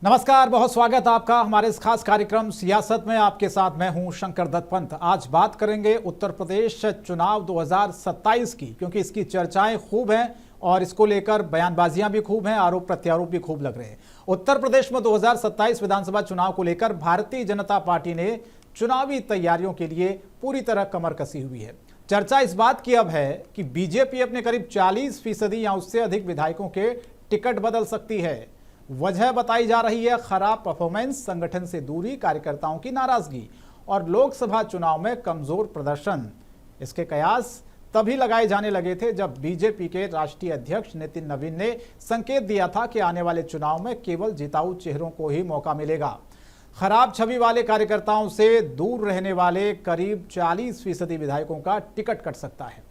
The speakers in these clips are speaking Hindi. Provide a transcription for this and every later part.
नमस्कार, बहुत स्वागत आपका हमारे इस खास कार्यक्रम सियासत में। आपके साथ मैं हूं शंकर दत्त पंत। आज बात करेंगे उत्तर प्रदेश चुनाव 2027 की, क्योंकि इसकी चर्चाएं खूब हैं और इसको लेकर बयानबाजियां भी खूब हैं, आरोप प्रत्यारोप भी खूब लग रहे हैं। उत्तर प्रदेश में 2027 विधानसभा चुनाव को लेकर भारतीय जनता पार्टी ने चुनावी तैयारियों के लिए पूरी तरह कमर कसी हुई है। चर्चा इस बात की अब है कि बीजेपी अपने करीब 40% या उससे अधिक विधायकों के टिकट बदल सकती है। वजह बताई जा रही है खराब परफॉर्मेंस, संगठन से दूरी, कार्यकर्ताओं की नाराजगी और लोकसभा चुनाव में कमजोर प्रदर्शन। इसके कयास तभी लगाए जाने लगे थे जब बीजेपी के राष्ट्रीय अध्यक्ष नितिन नवीन ने संकेत दिया था कि आने वाले चुनाव में केवल जिताऊ चेहरों को ही मौका मिलेगा। खराब छवि वाले कार्यकर्ताओं से दूर रहने वाले करीब 40% विधायकों का टिकट कट सकता है,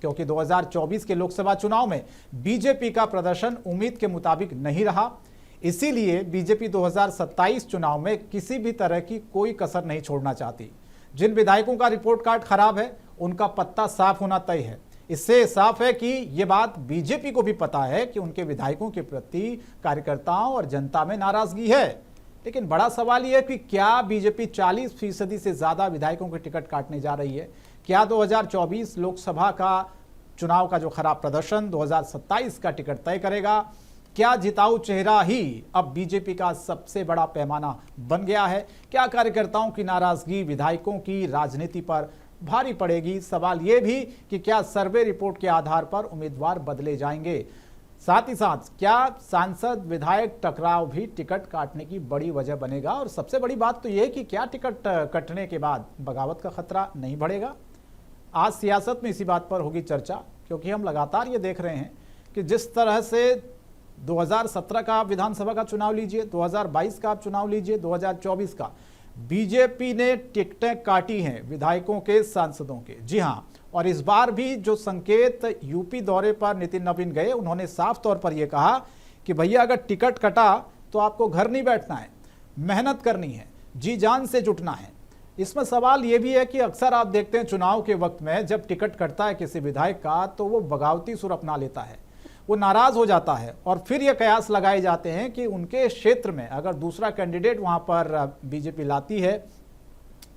क्योंकि 2024 के लोकसभा चुनाव में बीजेपी का प्रदर्शन उम्मीद के मुताबिक नहीं रहा। इसीलिए बीजेपी 2027 चुनाव में किसी भी तरह की कोई कसर नहीं छोड़ना चाहती। जिन विधायकों का रिपोर्ट कार्ड खराब है उनका पत्ता साफ होना तय है। इससे साफ है कि ये बात बीजेपी को भी पता है कि उनके विधायकों के प्रति कार्यकर्ताओं और जनता में नाराजगी है। लेकिन बड़ा सवाल यह है कि क्या बीजेपी 40% से ज्यादा विधायकों के टिकट काटने जा रही है? क्या 2024 लोकसभा का चुनाव का जो खराब प्रदर्शन 2027 का टिकट तय करेगा? क्या जिताऊ चेहरा ही अब बीजेपी का सबसे बड़ा पैमाना बन गया है? क्या कार्यकर्ताओं की नाराजगी विधायकों की राजनीति पर भारी पड़ेगी? सवाल यह भी कि क्या सर्वे रिपोर्ट के आधार पर उम्मीदवार बदले जाएंगे? साथ ही साथ क्या सांसद विधायक टकराव भी टिकट काटने की बड़ी वजह बनेगा? और सबसे बड़ी बात तो यह कि क्या टिकट कटने के बाद बगावत का खतरा नहीं बढ़ेगा? आज सियासत में इसी बात पर होगी चर्चा, क्योंकि हम लगातार ये देख रहे हैं कि जिस तरह से 2017 का आप विधानसभा का चुनाव लीजिए, 2022 का आप चुनाव लीजिए, 2024 का, बीजेपी ने टिकटें काटी हैं विधायकों के, सांसदों के। जी हां, और इस बार भी जो संकेत यूपी दौरे पर नितिन नवीन गए, उन्होंने साफ तौर पर यह कहा कि भैया अगर टिकट कटा तो आपको घर नहीं बैठना है, मेहनत करनी है, जी जान से जुटना है। इसमें सवाल यह भी है कि अक्सर आप देखते हैं चुनाव के वक्त में जब टिकट कटता है किसी विधायक का तो वो बगावती सुर अपना लेता है, वो नाराज हो जाता है और फिर ये कयास लगाए जाते हैं कि उनके क्षेत्र में अगर दूसरा कैंडिडेट वहां पर बीजेपी लाती है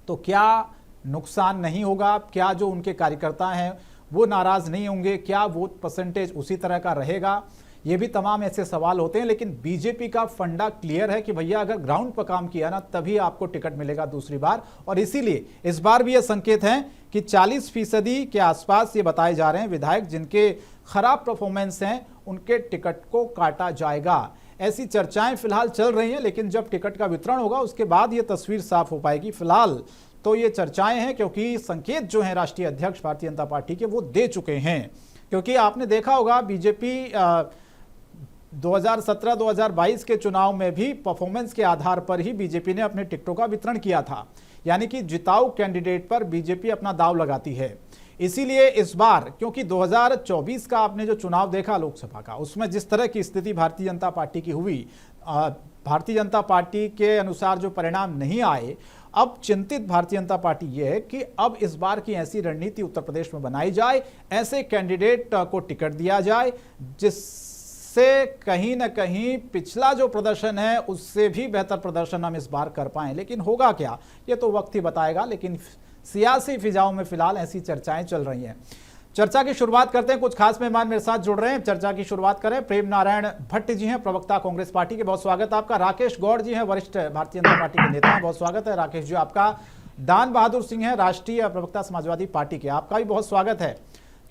तो क्या नुकसान नहीं होगा? क्या जो उनके कार्यकर्ता हैं वो नाराज नहीं होंगे? क्या वोट परसेंटेज उसी तरह का रहेगा? ये भी तमाम ऐसे सवाल होते हैं। लेकिन बीजेपी का फंडा क्लियर है कि भैया अगर ग्राउंड पर काम किया ना तभी आपको टिकट मिलेगा दूसरी बार। और इसीलिए इस बार भी ये संकेत हैं कि 40% के आसपास ये बताए जा रहे हैं विधायक जिनके खराब परफॉर्मेंस हैं उनके टिकट को काटा जाएगा। ऐसी चर्चाएं फिलहाल चल रही हैं, लेकिन जब टिकट का वितरण होगा उसके बाद ये तस्वीर साफ हो पाएगी। फिलहाल तो ये चर्चाएं हैं, क्योंकि संकेत जो है राष्ट्रीय अध्यक्ष भारतीय जनता पार्टी के वो दे चुके हैं। क्योंकि आपने देखा होगा बीजेपी 2017-2022 के चुनाव में भी परफॉर्मेंस के आधार पर ही बीजेपी ने अपने टिकटों का वितरण किया था, यानी कि जिताऊ कैंडिडेट पर बीजेपी अपना दांव लगाती है। इसीलिए इस बार, क्योंकि 2024 का आपने जो चुनाव देखा लोकसभा का, उसमें जिस तरह की स्थिति भारतीय जनता पार्टी की हुई, भारतीय जनता पार्टी के अनुसार जो परिणाम नहीं आए, अब चिंतित भारतीय जनता पार्टी यह है कि अब इस बार की ऐसी रणनीति उत्तर प्रदेश में बनाई जाए, ऐसे कैंडिडेट को टिकट दिया जाए जिससे कहीं ना कहीं पिछला जो प्रदर्शन है उससे भी बेहतर प्रदर्शन हम इस बार कर पाएं। लेकिन होगा क्या, ये तो वक्त ही बताएगा। लेकिन सियासी फिजाओं में फिलहाल ऐसी चर्चाएं चल रही हैं। चर्चा की शुरुआत करते हैं, कुछ खास मेहमान मेरे साथ जुड़ रहे हैं। चर्चा की शुरुआत करें, प्रेम नारायण भट्ट जी हैं, प्रवक्ता कांग्रेस पार्टी के, बहुत स्वागत है आपका। राकेश गौड़ जी हैं, वरिष्ठ भारतीय जनता पार्टी के नेता हैं, बहुत स्वागत है राकेश जी आपका। दान बहादुर सिंह हैं, राष्ट्रीय प्रवक्ता समाजवादी पार्टी के, आपका भी बहुत स्वागत है।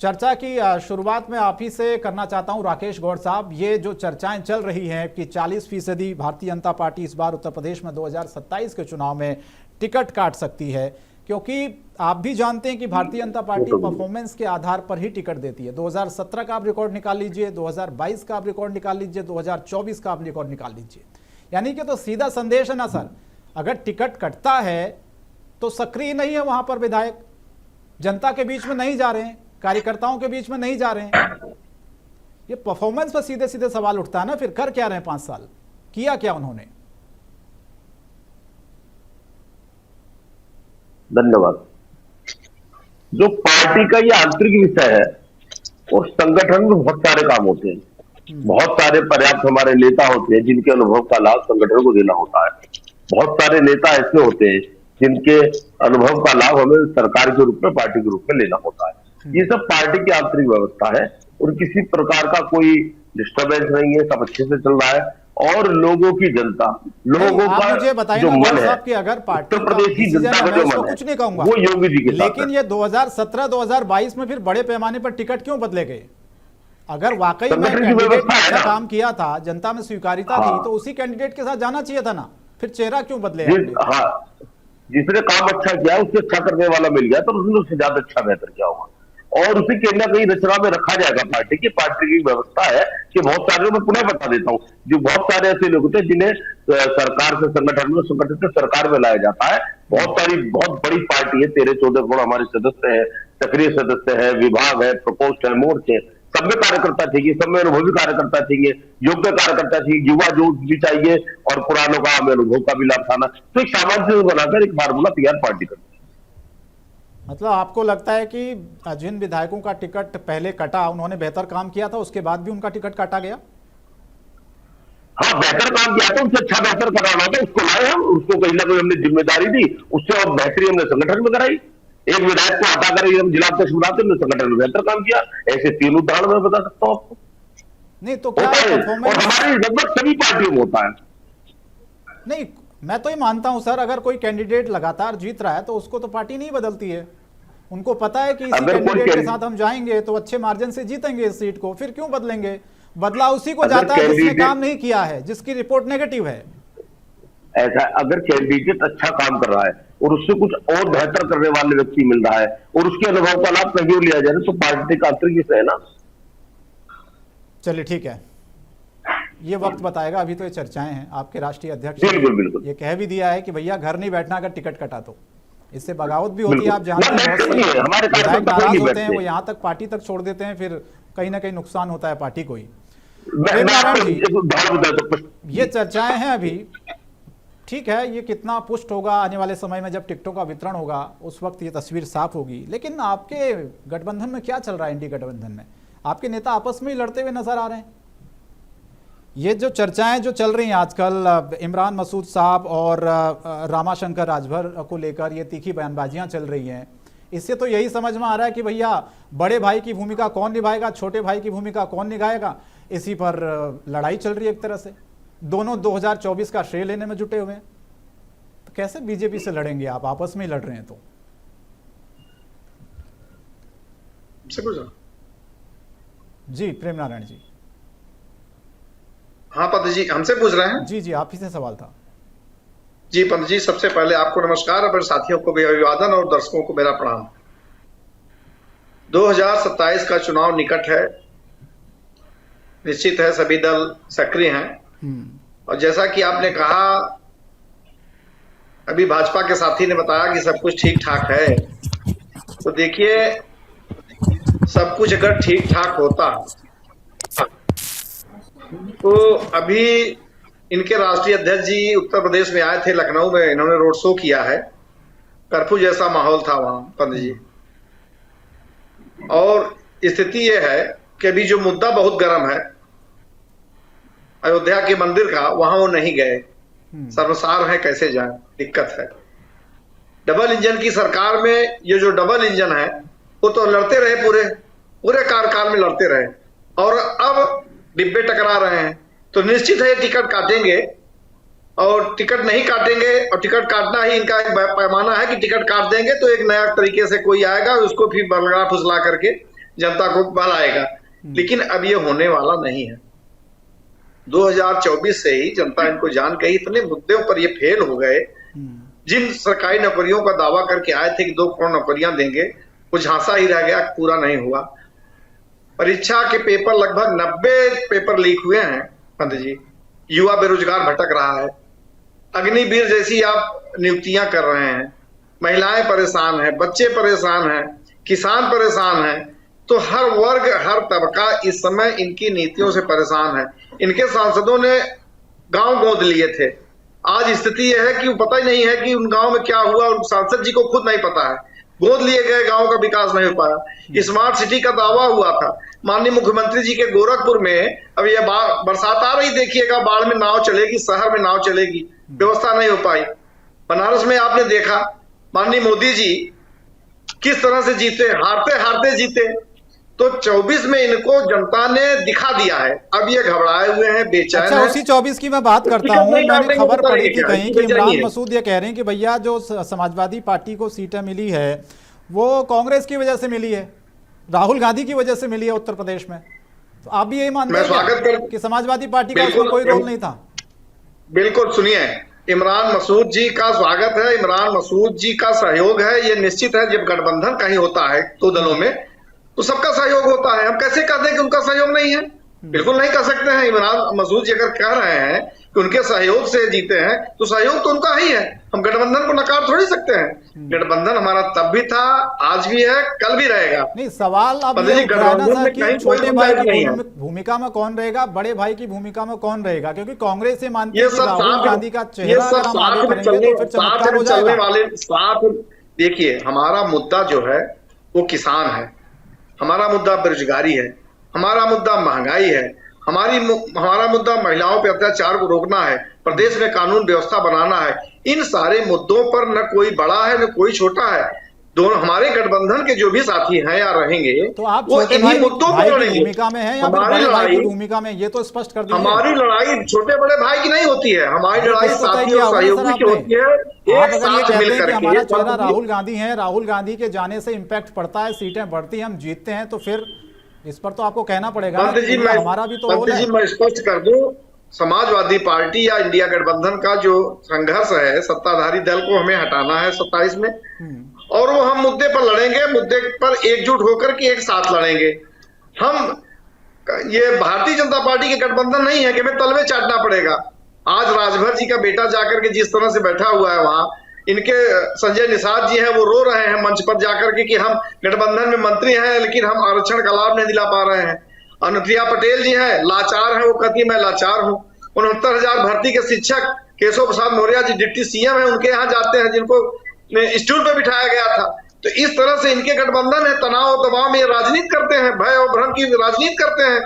चर्चा की शुरुआत में आप ही से करना चाहता हूं राकेश गौड़ साहब, ये जो चर्चाएं चल रही हैं कि 40% भारतीय जनता पार्टी इस बार उत्तर प्रदेश में 2027 के चुनाव में टिकट काट सकती है, क्योंकि आप भी जानते हैं कि भारतीय जनता पार्टी परफॉर्मेंस के आधार पर ही टिकट देती है। 2017 का आप रिकॉर्ड निकाल लीजिए, 2022 का आप रिकॉर्ड निकाल लीजिए, 2024 का आप रिकॉर्ड निकाल लीजिए। यानी कि तो सीधा संदेश है ना सर, अगर टिकट कटता है तो सक्रिय नहीं है वहां पर विधायक, जनता के बीच में नहीं जा रहे हैं, कार्यकर्ताओं के बीच में नहीं जा रहे हैं। ये परफॉर्मेंस पर सीधे सीधे सवाल उठता है ना, फिर कर क्या रहे हैं 5 साल, किया क्या उन्होंने? धन्यवाद। जो पार्टी का ये आंतरिक विषय है और संगठन में बहुत सारे काम होते हैं, बहुत सारे पर्याप्त हमारे नेता होते हैं जिनके अनुभव का लाभ संगठन को देना होता है। बहुत सारे नेता ऐसे होते हैं जिनके अनुभव का लाभ हमें सरकार के रूप में, पार्टी के रूप में लेना होता है। ये सब पार्टी की आंतरिक व्यवस्था है और किसी प्रकार का कोई डिस्टर्बेंस नहीं है, सब अच्छे से चल रहा है। और लोगों की जनता, लोगों आप का मुझे बताइए जो ना मन गौर है, साहब कि अगर पार्टी उत्तर का प्रदेश की डिसीजन जनता है, का मैं जो उसको मन है कुछ नहीं कहूंगा, वो योगी जी के साथ लेकिन है। ये 2017-2022 में फिर बड़े पैमाने पर टिकट क्यों बदले गए? अगर वाकई में संगठन की कैंडिडेट व्यवस्था ने है अच्छा ना। काम किया था, जनता में स्वीकार्यता हाँ। थी, तो उसी कैंडिडेट के साथ जाना चाहिए था ना। फिर चेहरा क्यों बदले जिस आपने? हाँ जिसने काम अच्छा किया उससे अच्छा करने वाला मिल गया तो उसने उससे ज्यादा अच्छा बेहतर किया होगा। और उसे कहीं ना कहीं रचना में रखा जाएगा। पार्टी की व्यवस्था है कि बहुत सारे, मैं पुनः बता देता हूँ, जो बहुत सारे ऐसे लोग होते हैं जिन्हें सरकार से संगठन में, संगठन से सरकार में लाया जाता है। बहुत बड़ी पार्टी है, 13-14 करोड़ हमारे सदस्य है, सक्रिय सदस्य है, विभाग है, प्रकोष्ठ है, मोर्चे, सब में कार्यकर्ता चाहिए, सब में अनुभवी कार्यकर्ता चाहिए, योग्य कार्यकर्ता चाहिए, युवा जोश भी चाहिए और पुरानों का हमें अनुभव का भी लाभ उठाना। तो एक सामंजस्य बनाकर एक फार्मूला तैयार पार्टी करती है। मतलब आपको लगता है कि जिन विधायकों का टिकट पहले कटा, उन्होंने बेहतर काम किया था, उसके बाद भी उनका टिकट काटा गया? हाँ, बेहतर काम किया था, उससे अच्छा बेहतर कराना था, उसको लाए हम, उसको कहीं ना कहीं हमने जिम्मेदारी दी, उससे और बेहतरी हमने संगठन में कराई। एक विधायक को हटा कर हम जिला अध्यक्ष बनाते, हमने संगठन में बेहतर काम किया। ऐसे 3 उदाहरण मैं बता सकता हूँ आपको। नहीं तो क्या होता है, और परफॉर्मेंस? हमारी लगभग सभी पार्टियों में होता है। नहीं, मैं तो ये मानता हूं सर, अगर कोई कैंडिडेट लगातार जीत रहा है तो उसको तो पार्टी नहीं बदलती है। उनको पता है कि इसी अगर कोई कैंडिडेट के साथ हम जाएंगे तो अच्छे मार्जिन से जीतेंगे इस सीट को, फिर क्यों बदलेंगे? बदला उसी को अगर जाता है जिसने कैंडिडेट काम नहीं किया है, जिसकी रिपोर्ट नेगेटिव है। ऐसा, अगर कैंडिडेट अच्छा काम कर रहा है और उससे कुछ और बेहतर करने वाले व्यक्ति मिल रहा है और उसके अनुभव का लाभ कहीं और लिया जाए तो पार्टी का आंतरिक विषय है ना। चलिए ठीक है, ये वक्त बताएगा। अभी तो ये चर्चाएं हैं। आपके राष्ट्रीय अध्यक्ष बिल्कुल बिल्कुल ने ये कह भी दिया है कि भैया घर नहीं बैठना अगर टिकट कटा तो। इससे बगावत भी होती है, बिल्कुल। आप जानते हैं। बहुत नहीं, से हमारे विधायक कार्यकर्ता नाराज नहीं होते हैं, बैठते। वो यहाँ तक पार्टी तक छोड़ देते हैं, फिर कहीं ना कहीं नुकसान होता है पार्टी को ही। मैं प्रेम नारायण आपको जी, एक उदाहरण बताता हूं। ये चर्चाएं हैं अभी, ठीक है, ये कितना पुष्ट होगा आने वाले समय में, जब टिकटों का वितरण होगा उस वक्त ये तस्वीर साफ होगी। लेकिन आपके गठबंधन में क्या चल रहा है? इंडी गठबंधन में आपके नेता आपस में ही लड़ते हुए नजर आ रहे हैं। ये जो चर्चाएं जो चल रही हैं आजकल, इमरान मसूद साहब और रामाशंकर राजभर को लेकर ये तीखी बयानबाजियां चल रही हैं, इससे तो यही समझ में आ रहा है कि भैया बड़े भाई की भूमिका कौन निभाएगा, छोटे भाई की भूमिका कौन निभाएगा। इसी पर लड़ाई चल रही है एक तरह से। दोनों 2024 का श्रेय लेने में जुटे हुए हैं। तो कैसे बीजेपी से लड़ेंगे आप? आपस में ही लड़ रहे हैं तो। जी प्रेम नारायण जी। हाँ पंत जी, हमसे पूछ रहे हैं? जी जी, आप ही से सवाल था। जी पंत जी, सबसे पहले आपको नमस्कार, और साथियों को भी अभिवादन और दर्शकों को मेरा प्रणाम। 2027 का चुनाव निकट है, निश्चित है सभी दल सक्रिय हैं। और जैसा कि आपने कहा, अभी भाजपा के साथी ने बताया कि सब कुछ ठीक ठाक है। तो देखिए, सब कुछ अगर ठीक ठाक होता तो अभी इनके राष्ट्रीय अध्यक्ष जी उत्तर प्रदेश में आए थे, लखनऊ में इन्होंने रोड शो किया है। कर्फ्यू जैसा माहौल था वहां पंत जी। और स्थिति यह है कि अभी जो मुद्दा बहुत गर्म है अयोध्या के मंदिर का, वहां वो नहीं गए। शर्मसार है, कैसे जाए, दिक्कत है। डबल इंजन की सरकार में ये जो डबल इंजन है वो तो लड़ते रहे, पूरे कार्यकाल में लड़ते रहे, और अब डिब्बे टकरा रहे हैं। तो निश्चित है टिकट काटेंगे, और टिकट नहीं काटेंगे, और टिकट काटना ही इनका एक पैमाना है कि टिकट काट देंगे तो एक नया तरीके से कोई आएगा, उसको फिर बलगड़ा फुसला करके जनता को बलाएगा। लेकिन अब ये होने वाला नहीं है। 2024 से ही जनता इनको जान गई। इतने मुद्दों पर ये फेल हो गए। जिन सरकारी नौकरियों का दावा करके आए थे कि 2 करोड़ नौकरियां देंगे, वो झांसा ही रह गया, पूरा नहीं हुआ। परीक्षा के पेपर, लगभग 90 पेपर लीक हुए हैं पंत जी। युवा बेरोजगार भटक रहा है। अग्निवीर जैसी आप नियुक्तियां कर रहे हैं, महिलाएं परेशान हैं, बच्चे परेशान हैं, किसान परेशान हैं। तो हर वर्ग, हर तबका इस समय इनकी नीतियों से परेशान है। इनके सांसदों ने गांव गोद लिए थे। आज स्थिति यह है कि पता ही नहीं है कि उन गांव में क्या हुआ, उन सांसद जी को खुद नहीं पता है। गोद लिए गए गांव का विकास नहीं हो पाया। स्मार्ट सिटी का दावा हुआ था माननीय मुख्यमंत्री जी के गोरखपुर में, अब ये बरसात आ रही, देखिएगा बाढ़ में नाव चलेगी, शहर में नाव चलेगी, व्यवस्था नहीं हो पाई। बनारस में आपने देखा माननीय मोदी जी किस तरह से जीते, हारते हारते जीते। तो 24 में इनको जनता ने दिखा दिया है, अब ये घबराए हुए हैं, बेचैन अच्छा, हैं। उसी 24 की मैं बात करता हूँ। मैंने खबर पढ़ी थी कहीं कि इमरान मसूद ये कह रहे हैं कि भैया जो समाजवादी पार्टी को सीटें मिली है वो कांग्रेस की वजह से मिली है, राहुल गांधी की वजह से मिली है उत्तर प्रदेश में। तो आप भी यही मानते हैं कि समाजवादी पार्टी का उसमें कोई रोल नहीं था? बिल्कुल, सुनिए, इमरान मसूद जी का स्वागत है, इमरान मसूद जी का सहयोग है। ये निश्चित है, जब गठबंधन कहीं होता है दो दलों में तो सबका सहयोग होता है। हम कैसे कह दें कि उनका सहयोग नहीं है? बिल्कुल नहीं कह सकते हैं। इमरान मसूद जी अगर कह रहे हैं कि उनके सहयोग से जीते हैं तो सहयोग तो उनका ही है। हम गठबंधन को नकार थोड़ी सकते हैं। गठबंधन हमारा तब भी था, आज भी है, कल भी रहेगा। नहीं, सवाल अब ये उठाना था कि छोटे भाई की भूमिका में कौन रहेगा, बड़े भाई की भूमिका में कौन रहेगा, क्योंकि कांग्रेस ये मानती है कि राहुल गांधी का चेहरा अगर हम आगे करेंगे तो फिर चमत्कार हो जाएगा। देखिए, हमारा मुद्दा जो है वो किसान है, हमारा मुद्दा बेरोजगारी है, हमारा मुद्दा महंगाई है, हमारा मुद्दा महिलाओं पे अत्याचार को रोकना है, प्रदेश में कानून व्यवस्था बनाना है। इन सारे मुद्दों पर न कोई बड़ा है न कोई छोटा है। दोनों हमारे गठबंधन के जो भी साथी हैं या रहेंगे तो आप वो छोटे इन्हीं मुद्दों पर लड़ेंगे। भूमिका में है या फिर बड़े भाई की भूमिका में, ये तो स्पष्ट कर दीजिए। हमारी लड़ाई छोटे बड़े भाई की नहीं होती है, हमारी लड़ाई साथी और सहयोगी की होती है। आप अगर ये कहते हैं कि हमारा चेहरा राहुल गांधी है, राहुल गांधी के जाने से इम्पैक्ट पड़ता है, सीटें बढ़ती हैं, हम जीतते हैं, तो फिर इस पर तो आपको कहना पड़ेगा हमारा भी तो रोल है। मैं स्पष्ट कर दूं, समाजवादी पार्टी या इंडिया गठबंधन का जो संघर्ष है, सत्ताधारी दल को हमें हटाना है 27 में, और वो हम मुद्दे पर लड़ेंगे, मुद्दे पर एकजुट होकर के एक साथ लड़ेंगे। हम ये भारतीय जनता पार्टी के गठबंधन नहीं है कि हमें तलवे चाटना पड़ेगा। आज राजभर जी का बेटा जाकर के जिस तरह से बैठा हुआ है वहां, इनके संजय निषाद जी हैं, वो रो रहे हैं मंच पर जाकर के कि हम गठबंधन में मंत्री हैं लेकिन हम आरक्षण का लाभ नहीं दिला पा रहे हैं। अनुप्रिया पटेल जी हैं, लाचार हैं, वो कहती मैं लाचार हूं। 69,000 भर्ती के शिक्षक केशव प्रसाद मौर्य जी डिप्टी सीएम है, उनके यहाँ जाते हैं जिनको स्टूल पे बिठाया गया था। तो इस तरह से इनके गठबंधन है, तनाव दबाव में राजनीति करते हैं, भय और भ्रम की राजनीति करते हैं।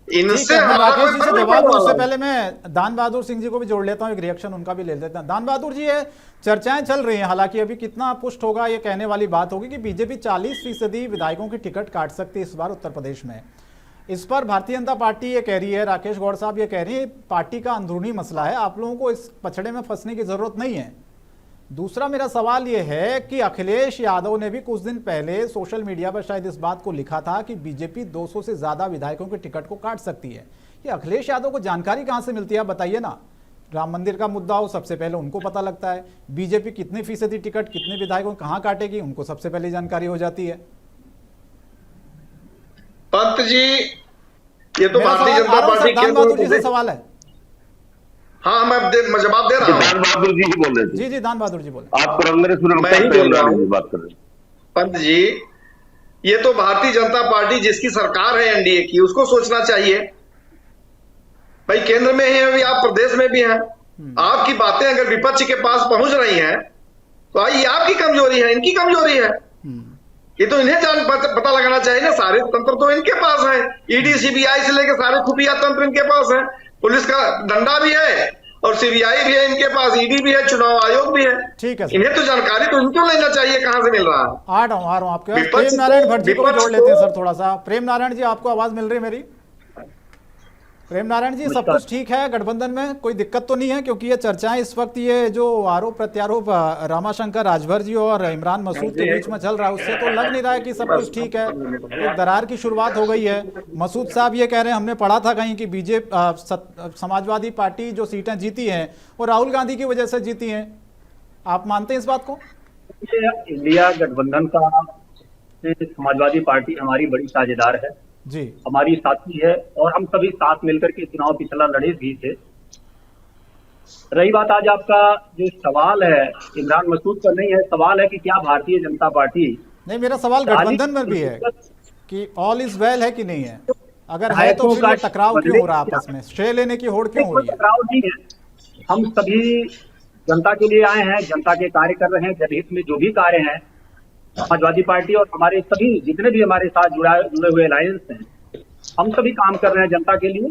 इनसे राकेश जी से जवाब दूं उससे पहले मैं दान बहादुर सिंह जी को भी जोड़ लेता हूं, एक रिएक्शन उनका भी ले लेता हूं। दान बहादुर जी, ये चर्चाएं चल रही हैं, हालांकि अभी कितना पुष्ट होगा ये कहने वाली बात होगी कि बीजेपी 40% विधायकों की टिकट काट सकती है इस बार उत्तर प्रदेश में। इस पर भारतीय जनता पार्टी ये कह रही है, राकेश गौड़ साहब ये कह रही है पार्टी का अंदरूनी मसला है, आप लोगों को इस पछड़े में फंसने की जरूरत नहीं है। दूसरा मेरा सवाल ये है कि अखिलेश यादव ने भी कुछ दिन पहले सोशल मीडिया पर शायद इस बात को लिखा था कि बीजेपी 200 से ज्यादा विधायकों के टिकट को काट सकती है। ये अखिलेश यादव को जानकारी कहां से मिलती है, आप बताइए ना। राम मंदिर का मुद्दा हो, सबसे पहले उनको पता लगता है। बीजेपी कितनी फीसदी टिकट कितने विधायकों कहां काटेगी, उनको सबसे पहले जानकारी हो जाती है। पंत जी, ये तो भारतीय जनता पार्टी दान बहादुर जी से सवाल है। हाँ, मैं जवाब दे रहा हूँ। दान बहादुर जी बोल रहे थे। जी दान बहादुर जी बोले। आप कांग्रेस में बात कर रहे हैं। पंत जी, ये तो भारतीय जनता पार्टी जिसकी सरकार है एनडीए की, उसको सोचना चाहिए। भाई केंद्र में ही अभी आप प्रदेश में भी हैं। आपकी बातें अगर विपक्ष के पास पहुंच रही हैं तो ये आपकी कमजोरी है, इनकी कमजोरी है। ये तो इन्हें पता लगाना चाहिए ना। सारे तंत्र तो इनके पास है, ईडी सीबीआई से लेकर सारे खुफिया तंत्र इनके पास है, पुलिस का डंडा भी है और सीबीआई भी है इनके पास, ईडी भी है, चुनाव आयोग भी है। ठीक है, इन्हें तो जानकारी तो इनको लेना चाहिए कहां से मिल रहा है। आ रहा हूं आपके पास। प्रेम नारायण भट्ट जी को जोड़ लेते हैं सर थोड़ा सा। प्रेम नारायण जी, आपको आवाज मिल रही है मेरी? प्रेम नारायण जी, सब कुछ ठीक है गठबंधन में, कोई दिक्कत तो नहीं है? क्योंकि ये चर्चाएं इस वक्त ये जो आरोप प्रत्यारोप रामाशंकर राजभर जी और इमरान मसूद के बीच में चल रहा है, उससे तो लग नहीं रहा है कि सब कुछ ठीक है। एक दरार की शुरुआत हो गई है। मसूद साहब ये कह रहे हैं, हमने पढ़ा था कहीं कि बीजेपी समाजवादी पार्टी जो सीटें जीती हैं वो राहुल गांधी की वजह से जीती हैं। आप मानते हैं इस बात को? इंडिया गठबंधन का समाजवादी पार्टी हमारी बड़ी साझेदार है जी, हमारी साथी है और हम सभी साथ मिलकर के चुनाव पिछला लड़े भी थे। रही बात आज आपका जो सवाल है इमरान मसूद पर नहीं है, सवाल है कि क्या भारतीय जनता पार्टी, नहीं मेरा सवाल गठबंधन में भी है कि ऑल इज वेल है कि नहीं है। अगर है तो फिर टकराव क्यों हो रहा है आपस में, श्रेय लेने की होड़ क्यों हो रही है? टकराव नहीं है, हम सभी जनता के लिए आए हैं, जनता के कार्य कर रहे हैं, जनहित में जो भी कार्य हैं समाजवादी पार्टी और हमारे सभी जितने भी हमारे साथ जुड़े हुए अलायंस हैं, हम सभी काम कर रहे हैं जनता के लिए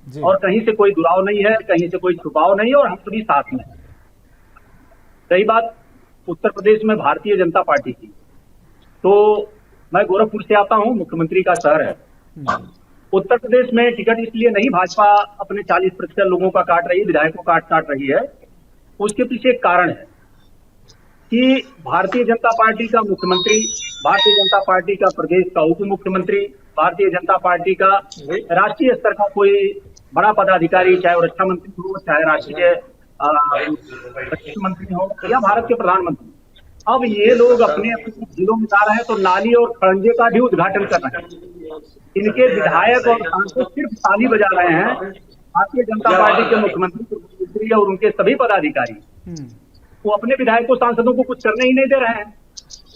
जी। और कहीं से कोई दुराव नहीं है, कहीं से कोई छुपाव नहीं है और हम सभी साथ में हैं। रही बात उत्तर प्रदेश में भारतीय जनता पार्टी की, तो मैं गोरखपुर से आता हूं, मुख्यमंत्री का शहर है। उत्तर प्रदेश में टिकट इसलिए नहीं भाजपा अपने 40% लोगों का काट रही है, विधायकों का काट रही है। उसके पीछे एक कारण है कि भारतीय जनता पार्टी का मुख्यमंत्री, भारतीय जनता पार्टी का प्रदेश का उप मुख्यमंत्री, भारतीय जनता पार्टी का राष्ट्रीय स्तर का कोई बड़ा पदाधिकारी, चाहे वो रक्षा मंत्री हो, चाहे राष्ट्रीय रक्षा मंत्री हो या भारत के प्रधानमंत्री, अब ये लोग अपने अपने जिलों में जा रहे हैं तो नाली और खड़ंजे का भी उद्घाटन कर रहे हैं। इनके विधायक और सांसद सिर्फ ताली बजा रहे हैं। भारतीय जनता पार्टी के मुख्यमंत्री और उनके सभी पदाधिकारी वो अपने विधायकों सांसदों को कुछ करने ही नहीं दे रहे हैं।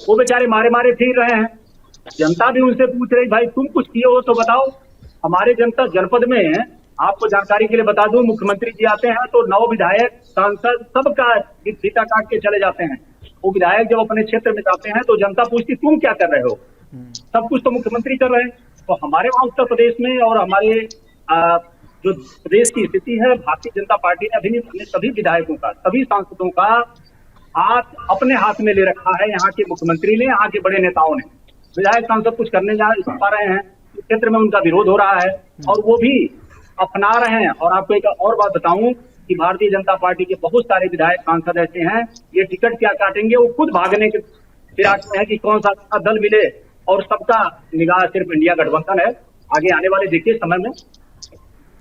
वो बेचारे मारे मारे फिर रहे हैं। जनता भी उनसे पूछ रही, भाई तुम कुछ किए हो तो बताओ। हमारे जनता जनपद में आपको जानकारी के लिए बता दूं, मुख्यमंत्री जी आते हैं तो 9 विधायक सांसद सबका फीता काट के चले जाते हैं। वो विधायक जब अपने क्षेत्र में जाते हैं तो जनता पूछती तुम क्या कर रहे हो, सब कुछ तो मुख्यमंत्री कर रहे हैं। तो हमारे वहां उत्तर प्रदेश में और हमारे जो प्रदेश की स्थिति है, भारतीय जनता पार्टी ने अभी अपने सभी विधायकों का, सभी सांसदों का हाथ अपने हाथ में ले रखा है। यहाँ के मुख्यमंत्री ने, यहाँ के बड़े नेताओं ने, विधायक सांसद कुछ करने जा पा रहे हैं, क्षेत्र में उनका विरोध हो रहा है और वो भी अपना रहे हैं। और आपको एक और बात बताऊं कि भारतीय जनता पार्टी के बहुत सारे विधायक सांसद ऐसे हैं, ये टिकट क्या काटेंगे, वो खुद भागने के फिराक में है कि कौन सा दल मिले और सबका निगाह सिर्फ इंडिया गठबंधन है। आगे आने वाले देखिए समय में।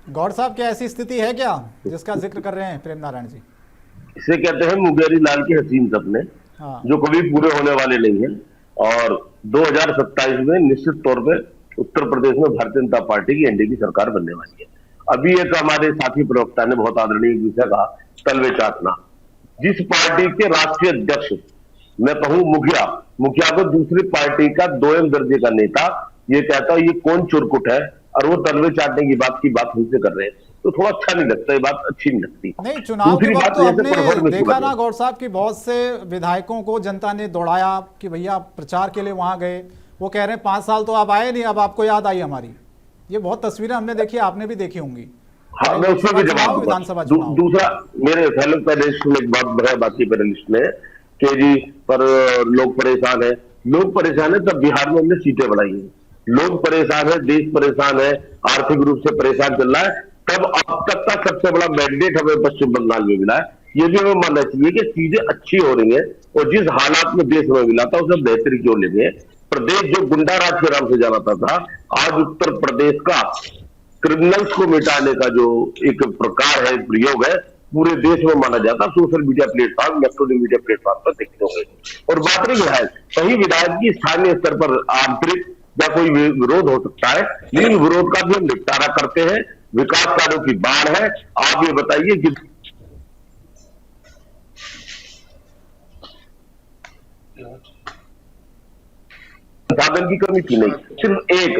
गौड़ साहब, क्या ऐसी स्थिति है क्या जिसका जिक्र कर रहे हैं प्रेम नारायण जी? इसे कहते हैं मुंगेरी लाल के हसीन सपने, जो कभी पूरे होने वाले नहीं है। और 2027 में निश्चित तौर पे उत्तर प्रदेश में भारतीय जनता पार्टी की एनडीए की सरकार बनने वाली है। अभी एक हमारे साथी प्रवक्ता ने बहुत आदरणीय विषय कहा, तलवे चाटना। जिस पार्टी के राष्ट्रीय अध्यक्ष, मैं कहूं मुखिया को दूसरी पार्टी का 2M दर्जे का नेता ये कहता है ये कौन चुरकुट है, और वो तलवे चाटने की बात हमसे कर रहे हैं, तो थोड़ा अच्छा नहीं लगता, ये बात अच्छी नहीं लगती। नहीं, चुनाव के वक्त तो हमने देखा ना गौड़ साहब की बहुत से विधायकों को जनता ने दौड़ाया कि भैया प्रचार के लिए वहां गए। वो कह रहे हैं 5 साल तो आप आए नहीं, अब आपको याद आई हमारी। ये बहुत तस्वीरें हमने देखी, आपने भी देखी होंगी। हाँ, मैं उसमें भी जवाब विधानसभा दूसरा, मेरे फेलो पैनलिस्ट में एक बात बढ़िया बाकी पैनलिस्ट ने कि जी पर लोग परेशान है। लोग परेशान है तब बिहार में हमने सीटें बढ़ाई है। लोग परेशान है, देश परेशान है, आर्थिक रूप से परेशान चल रहा है, तब अब तक का सबसे बड़ा मैंडेट हमें पश्चिम बंगाल में मिला है। ये भी हमें मानना चाहिए कि चीजें अच्छी हो रही है और जिस हालात में देश में मिला था उसे बेहतरी क्यों लेंगे। प्रदेश जो गुंडा राज के नाम से जाना था, आज उत्तर प्रदेश का क्रिमिनल्स को मिटाने का जो एक प्रकार है, प्रयोग है, पूरे देश में माना जाता। Social media platform, electronic media platform पर देखते होंगे। और बात रही विधायक, कहीं विधायक की स्थानीय स्तर पर आंतरिक या कोई विरोध हो सकता है, लेकिन विरोध का भी हम निपटारा करते हैं। विकास कार्यों की बाढ़ है। आप ये बताइए कि साधन की कमी थी नहीं, सिर्फ एक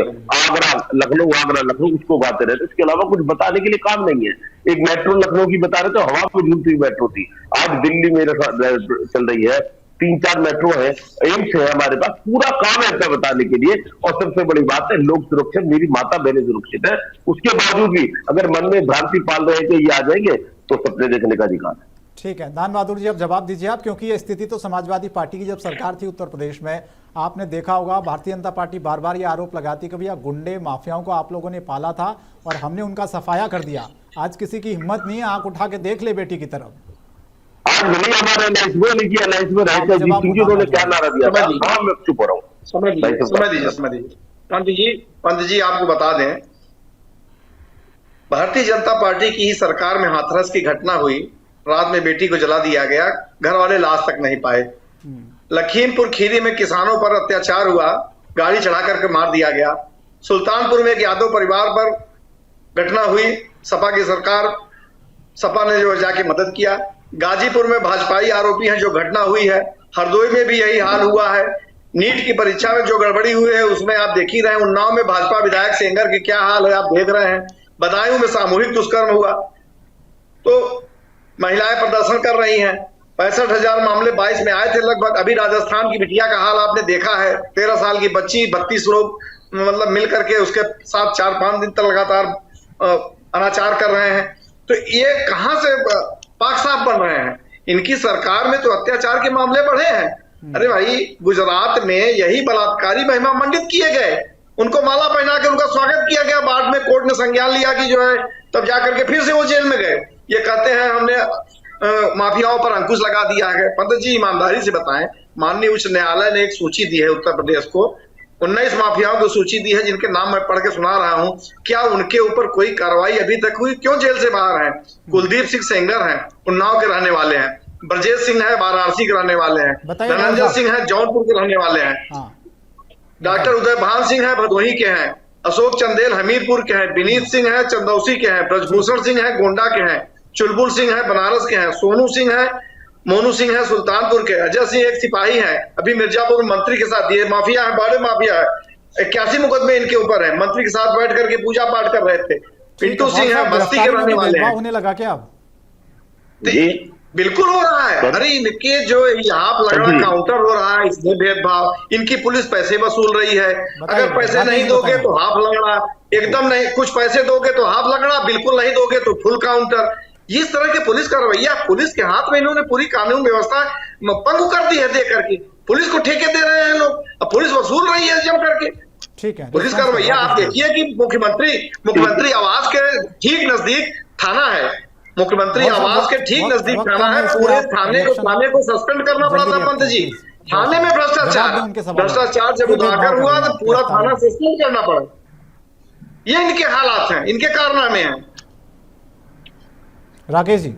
लखनऊ उसको गाते रहते, इसके अलावा कुछ बताने के लिए काम नहीं है। एक मेट्रो लखनऊ की बता रहे थे, हवा में झूलती मेट्रो थी। आज दिल्ली मेरे साथ चल रही है, 3-4 मेट्रो है, एम्स है हमारे पास, पूरा काम है ऐसा बताने के लिए। और सबसे बड़ी बात है, लोग सुरक्षित, मेरी माता बहनें सुरक्षित है। उसके बावजूद भी अगर मन में भ्रांति पाल रहे हैं कि ये आ जाएंगे, तो सपने देखने का अधिकार है। ठीक है, दान बहादुर जी अब जवाब दीजिए आप, क्योंकि ये स्थिति तो समाजवादी पार्टी की जब सरकार थी उत्तर प्रदेश में, आपने देखा होगा भारतीय जनता पार्टी बार बार ये आरोप लगाती कि भैया गुंडे माफियाओं को आप लोगों ने पाला था और हमने उनका सफाया कर दिया। आज किसी की हिम्मत नहीं है आंख उठा के देख ले बेटी की तरफ। आज नहीं हमारे एलायंस में उन्होंने क्या नारा दिया था, मैं चुप हो रहा हूँ। समझ दीजिए पंत जी, आपको बता दें, भारतीय जनता पार्टी की ही सरकार में हाथरस की घटना हुई, रात में बेटी को जला दिया गया, घर वाले लाश तक नहीं पाए। लखीमपुर खीरी में किसानों पर अत्याचार हुआ, गाड़ी चढ़ा करके मार दिया गया। सुल्तानपुर में एक यादव परिवार पर घटना हुई, सपा की सरकार, सपा ने जो जाके मदद किया। गाजीपुर में भाजपाई आरोपी हैं, जो घटना हुई है। हरदोई में भी यही हाल हुआ है। नीट की परीक्षा में जो गड़बड़ी हुई है उसमें आप देख ही रहे हैं। उन्नाव में भाजपा विधायक सेंगर के क्या हाल है आप देख रहे हैं। बदायूं में सामूहिक दुष्कर्म हुआ, तो महिलाएं प्रदर्शन कर रही हैं। 65,000 मामले 22 में आए थे लगभग। अभी राजस्थान की बिटिया का हाल आपने देखा है, 13 साल की बच्ची, 32 लोग मतलब मिल करके उसके साथ 4-5 दिन तक लगातार अनाचार कर रहे हैं। तो ये कहां से पाक साफ बन रहे हैं? इनकी सरकार में तो अत्याचार के मामले बढ़े हैं। अरे भाई, गुजरात में यही बलात्कारी महिमा मंडित किए गए, उनको माला पहना के उनका स्वागत किया गया, बाद में कोर्ट ने संज्ञान लिया कि जो है, तब जाकर के फिर से वो जेल में गए। ये कहते हैं हमने माफियाओं पर अंकुश लगा दिया है। पंडित जी ईमानदारी से बताएं, माननीय उच्च न्यायालय ने एक सूची दी है उत्तर प्रदेश को, 19 माफियाओं की सूची दी है जिनके नाम मैं पढ़ के सुना रहा हूं। क्या उनके ऊपर कोई कार्रवाई अभी तक हुई? क्यों जेल से बाहर हैं? कुलदीप सिंह सेंगर हैं, उन्नाव के रहने वाले हैं। ब्रजेश सिंह है, वाराणसी के रहने वाले हैं। धनंजय सिंह है, जौनपुर के रहने वाले हैं। डॉक्टर उदय भान सिंह है, भदोही के हैं। अशोक चंदेल हमीरपुर के हैं। विनीत सिंह है, चंदौसी के हैं। ब्रजभूषण सिंह है, गोंडा के हैं। चुलबुल सिंह है, बनारस के हैं। सोनू सिंह है, मोनू सिंह है, सुल्तानपुर के। अजय सिंह एक सिपाही है, अभी मिर्जापुर में मंत्री के साथ। ये माफिया है, बड़े माफिया है। 81 मुकदमे इनके ऊपर है, मंत्री के साथ बैठ करके पूजा पाठ कर रहे थे। पिंटू सिंह है, बस्ती के रहने वाले हैं। होने लगा क्या अब? बिल्कुल हो रहा है। अरे इनके जो यहाँ लगड़ा काउंटर हो रहा है, इसमें भेदभाव। इनकी पुलिस पैसे वसूल रही है। अगर पैसे नहीं दोगे तो हाफ लगड़ा, एकदम नहीं, कुछ पैसे दोगे तो हाफ लगड़ा, बिल्कुल नहीं दोगे तो फुल काउंटर। इस तरह के पुलिस का रवैया, पुलिस के हाथ में इन्होंने पूरी कानून व्यवस्था पंगु कर दी है दे करके। पुलिस को ठेके दे रहे हैं लोग, अब पुलिस वसूल रही है जम करके। ठीक है, पुलिस का रवैया आप देखिए कि मुख्यमंत्री आवास के ठीक नजदीक थाना है। मुख्यमंत्री आवास के ठीक नजदीक थाना है। पूरे थाने को सस्पेंड करना पड़ा था पंत जी। थाने में भ्रष्टाचार जब उजागर हुआ तो पूरा थाना सस्पेंड करना पड़ा। ये इनके हालात हैं, इनके कारनामे हैं। राकेश जी,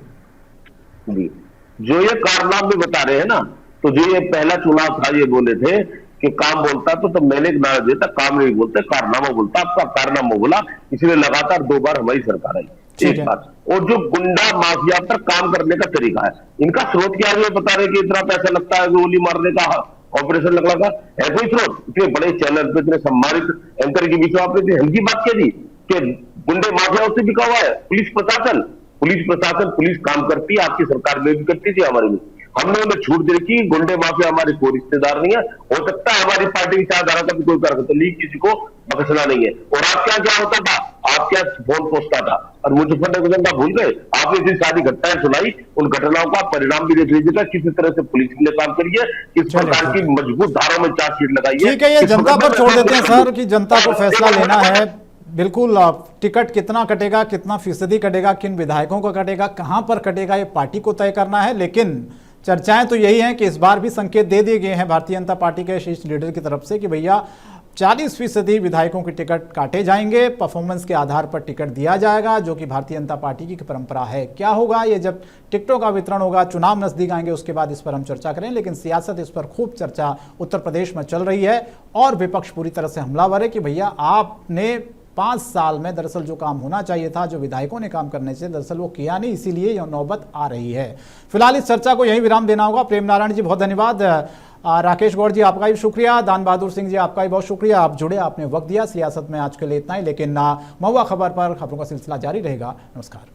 जो ये कारनामे बता रहे हैं ना, तो जो ये पहला चुनाव था, ये बोले थे कि काम बोलता तो मैंने एक नारा देता, काम नहीं बोलते कारनामा बोलता। आपका कारनामा बोला, इसलिए लगातार 2 बार हमारी सरकार आई। एक बात, और जो गुंडा माफिया पर काम करने का तरीका है, इनका स्रोत क्या है? बता रहे कि इतना पैसा लगता है गोली मारने का, ऑपरेशन लगना का है कोई स्रोत? इतने बड़े चैनल पे, इतने सम्मानित एंकर के बीच में आपने हल्की बात कह दी कि गुंडे माफिया उससे बिका हुआ है। पुलिस काम करती है, आपकी सरकार में भी करती थी, हमारी में। हमने उन्हें छूट दे रखी, गुंडे माफिया हमारे कोई रिश्तेदार नहीं है। हो सकता है हमारी पार्टी विचारधारा का भी कोई कर सकता, लीग किसी को बख्शना नहीं है। और आपके क्या होता था? आपके फोन पहुंचता था, और मुजफ्फरनगर जनता भूल गए। आपने इतनी सारी घटनाएं सुनाई, उन घटनाओं का परिणाम भी देख लीजिएगा, किसी तरह से पुलिस ने काम करी है, किस प्रकार की मजबूत धाराओं में चार्जशीट लगाई है। ठीक है, ये जनता पर छोड़ देते हैं सर कि जनता को फैसला लेना है। बिल्कुल, टिकट कितना कटेगा, कितना फीसदी कटेगा, किन विधायकों का कटेगा, कहां पर कटेगा, ये पार्टी को तय करना है। लेकिन चर्चाएं तो यही हैं कि इस बार भी संकेत दे दिए गए हैं भारतीय जनता पार्टी के शीर्ष लीडर की तरफ से कि भैया 40% विधायकों के टिकट काटे जाएंगे, परफॉर्मेंस के आधार पर टिकट दिया जाएगा, जो कि भारतीय जनता पार्टी की परंपरा है। क्या होगा ये जब टिकटों का वितरण होगा, चुनाव नजदीक आएंगे, उसके बाद इस पर हम चर्चा करें। लेकिन सियासत, इस पर खूब चर्चा उत्तर प्रदेश में चल रही है और विपक्ष पूरी तरह से हमलावर है कि भैया आपने 5 साल में दरअसल जो काम होना चाहिए था, जो विधायकों ने काम करने से, दरअसल वो किया नहीं, इसीलिए यह नौबत आ रही है। फिलहाल इस चर्चा को यहीं विराम देना होगा। प्रेम नारायण जी बहुत धन्यवाद, राकेश गौड़ जी आपका भी शुक्रिया, दान बहादुर सिंह जी आपका भी बहुत शुक्रिया, आप जुड़े, आपने वक्त दिया। सियासत में आज के लिए इतना ही, लेकिन महुआ खबर पर खबरों का सिलसिला जारी रहेगा। नमस्कार।